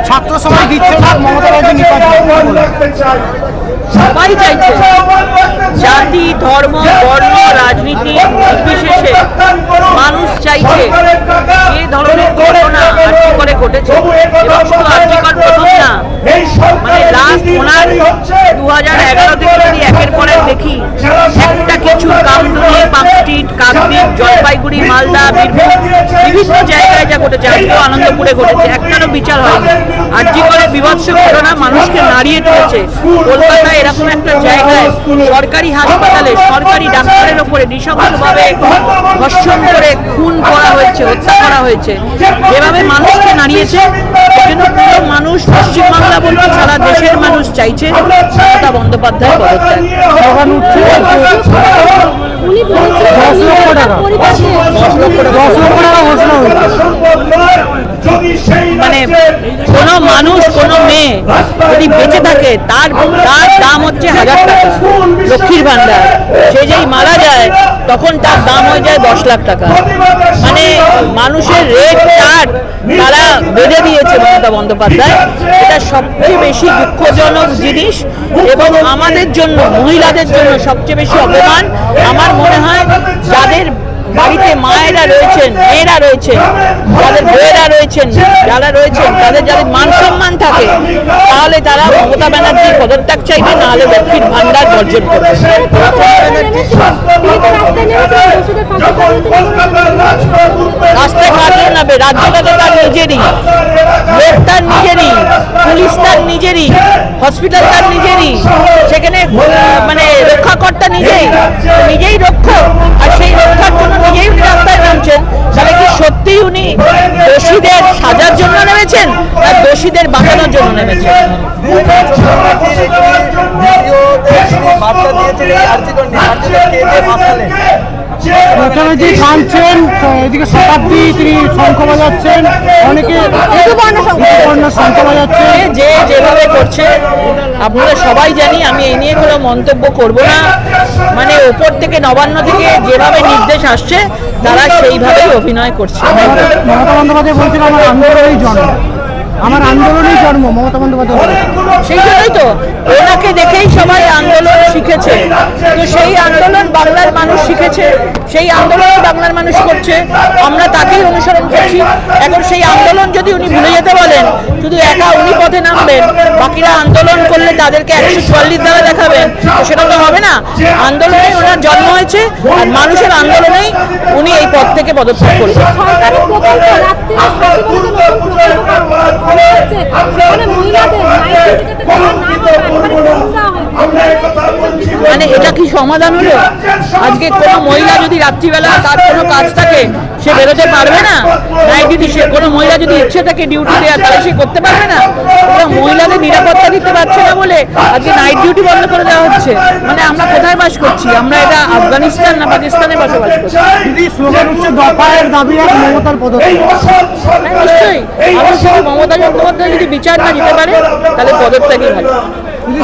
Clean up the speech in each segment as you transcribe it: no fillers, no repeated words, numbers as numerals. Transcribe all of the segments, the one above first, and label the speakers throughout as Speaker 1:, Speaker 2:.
Speaker 1: ছাত্র সমাজ দিচ্ছে না মমতা ব্যানার্জি নির্বাচন।
Speaker 2: সবাই চাইছে জাতি ধর্ম বর্ণ রাজনীতি নির্বিশেষে মানুষ চাইছে যে ধরনের ঘটনা আর্জি করে ঘটেছে এবং শুধু আর্জিকর প্রথম না, মানে লাস্ট ওনার 2011 থেকে যদি একের পর এক দেখি একটা কিছু কামদুনি, পার্কস্ট্রিট, কাকদ্বীপ, জলপাইগুড়ি, মালদা, বীরভূম বিভিন্ন জায়গায় যা ঘটেছে, আজকেও আনন্দপুরে ঘটেছে, একটারও বিচার হয়নি। আর্জি করে বিভৎস ঘটনা মানুষকে নাড়িয়ে তুলেছে। কলকাতায় এরকম একটা জায়গায় সরকারি হাসপাতালে সরকারি ডাক্তারের ওপরে নৃশংসভাবে ধর্ষণ করে খুন করা হয়েছে, হত্যা করা হয়েছে, যেভাবে মানুষকে নাড়িয়েছে সেজন্য পুরো মানুষ, পশ্চিমবাংলা বলতে সারা দেশের মানুষ চাইছে মমতা বন্দ্যোপাধ্যায় পদত্যাগ। মানে কোনো মানুষ, কোনো মেয়ে যদি বেঁচে থাকে তার দাম হচ্ছে 1000 টাকা লক্ষ্মীর ভান্ডার, সে যেই মারা যায় তখন তার দাম হয়ে যায় 10 লাখ টাকা। মানে মানুষের রেট চার্ট তারা বেঁধে দিয়েছে মমতা বন্দ্যোপাধ্যায়। এটা সবচেয়ে বেশি দুঃখজনক জিনিস এবং আমাদের জন্য, মহিলাদের জন্য সবচেয়ে বেশি অপমান। আমার মনে হয় যাদের বাড়িতে মায়েরা রয়েছেন, মেয়েরা রয়েছেন, যাদের বউয়েরা রয়েছেন, যারা রয়েছেন তাদের যাদের মান সম্মান থাকে তাহলে তারা মমতা ব্যানার্জির পদত্যাগ চাইবে, নাহলে লক্ষ্মীর ভান্ডার বর্জন করবে। রাস্তায় কাটলে নাবে, রাজ্যটা তো তার নিজেরই, লোক তার নিজেরই, পুলিশ তার নিজেরই, হসপিটাল তার নিজেরই, সেখানে মানে রক্ষাকর্তা নিজেই রক্ষক, আর সেই রক্ষার জন্য নিজেই রাস্তায় নামছেন। তাহলে কি সত্যিই উনি দোষীদের সাজার জন্য নেমেছেন না দোষীদের বাঁচানোর জন্য নেমেছেন?
Speaker 1: যে কাঁদছেন, এদিকে শতাব্দী তিনি শঙ্খ বাজাচ্ছেন, অনেকে শঙ্খ বাজাচ্ছেন,
Speaker 2: যে যেভাবে করছে আপনারা সবাই জানি, আমি এই নিয়ে কোনো মন্তব্য করব না। মানে ওপর থেকে নবান্ন থেকে যেভাবে নির্দেশ আসছে তারা সেইভাবেই অভিনয় করছে।
Speaker 1: মমতা বন্দ্যোপাধ্যায় বলছিল আমার আন্দোলনই জন্ম, মমতা বন্দ্যোপাধ্যায়
Speaker 2: সেই জন্যই তো ওনাকে দেখেই সবাই আন্দোলন শিখেছে। তো সেই আন্দোলন বাংলার মানুষ শিখেছে, সেই আন্দোলন বাংলার মানুষ করছে, আমরা তাকেই অনুসরণ করছি। এখন সেই আন্দোলন যদি উনি ভুলে যেতে বলেন, শুধু একা উনি পথে নামবেন, বাকিরা আন্দোলন করলে তাদেরকে 144 ধারা দেখাবেন, তো সেটা তো হবে না। আন্দোলনে ওনার জন্ম হয়েছে আর মানুষের আন্দোলনেই উনি এই পথ থেকে পদত্যাগ করবেন। মানে এটা কি সমাধান হলো? আজকে কোনো মহিলা যদি রাত্রিবেলা তার কোনো কাজ থাকে সে বেরোতে পারবে না, নাইট ডিউটি, সে কোনো মহিলা যদি ইচ্ছে থাকে ডিউটি দেওয়া তাহলে সে করতে পারবে না। ওরা মহিলাদের নিরাপত্তা দিতে পারছে না বলে আজকে নাইট ডিউটি বন্ধ করে দেওয়া হচ্ছে। মানে আমরা কোথায় বাস করছি? আমরা এটা আফগানিস্তান না পাকিস্তানে বসবাস করছি?
Speaker 1: দফায়ের দাবি আর মমতার পদত্যাগ।
Speaker 2: নিশ্চয়ই আমার শুধু মমতা বন্দ্যোপাধ্যায় যদি বিচার না দিতে পারে তাহলে পদত্যাগই ভালো।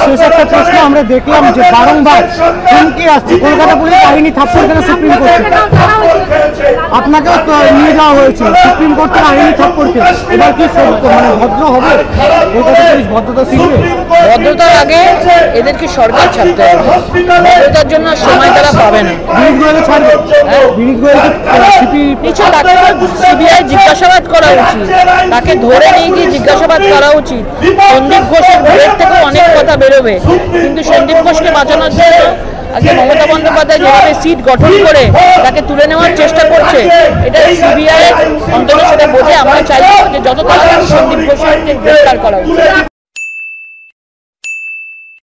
Speaker 1: শেষ একটা প্রশ্ন, আমরা দেখলাম যে বারংবার হুমকি আসছে, কলকাতা পুলিশ আইনি থাপ্পড় কেন সুপ্রিম কোর্টে, আপনাকেও তো নিয়ে যাওয়া হয়েছে সুপ্রিম কোর্ট থেকে আইনি থাপ্পড়কে, এবার কি মানে ভদ্র হবে? কলকাতা পুলিশ ভদ্রতা শিখবে?
Speaker 2: ভদ্রতার আগে এদেরকে সরকার ছাড়তে হবে, ভদ্রতার জন্য সময় তারা পাবে না। সিবিআই জিজ্ঞাসাবাদ করা উচিত, তাকে ধরে নিয়ে গিয়ে জিজ্ঞাসাবাদ করা উচিত। সন্দীপ ঘোষের ভোরের থেকেও অনেক কথা বেরোবে, কিন্তু সন্দীপ ঘোষকে বাঁচানোর জন্য আজকে মমতা বন্দ্যোপাধ্যায় যেভাবে সিট গঠন করে তাকে তুলে নেওয়ার চেষ্টা করছে, এটা সিবিআই অন্তত সেটা বোঝে। আমরা চাইব যে যত তাড়াতাড়ি সন্দীপ ঘোষকে গ্রেফতার করা উচিত।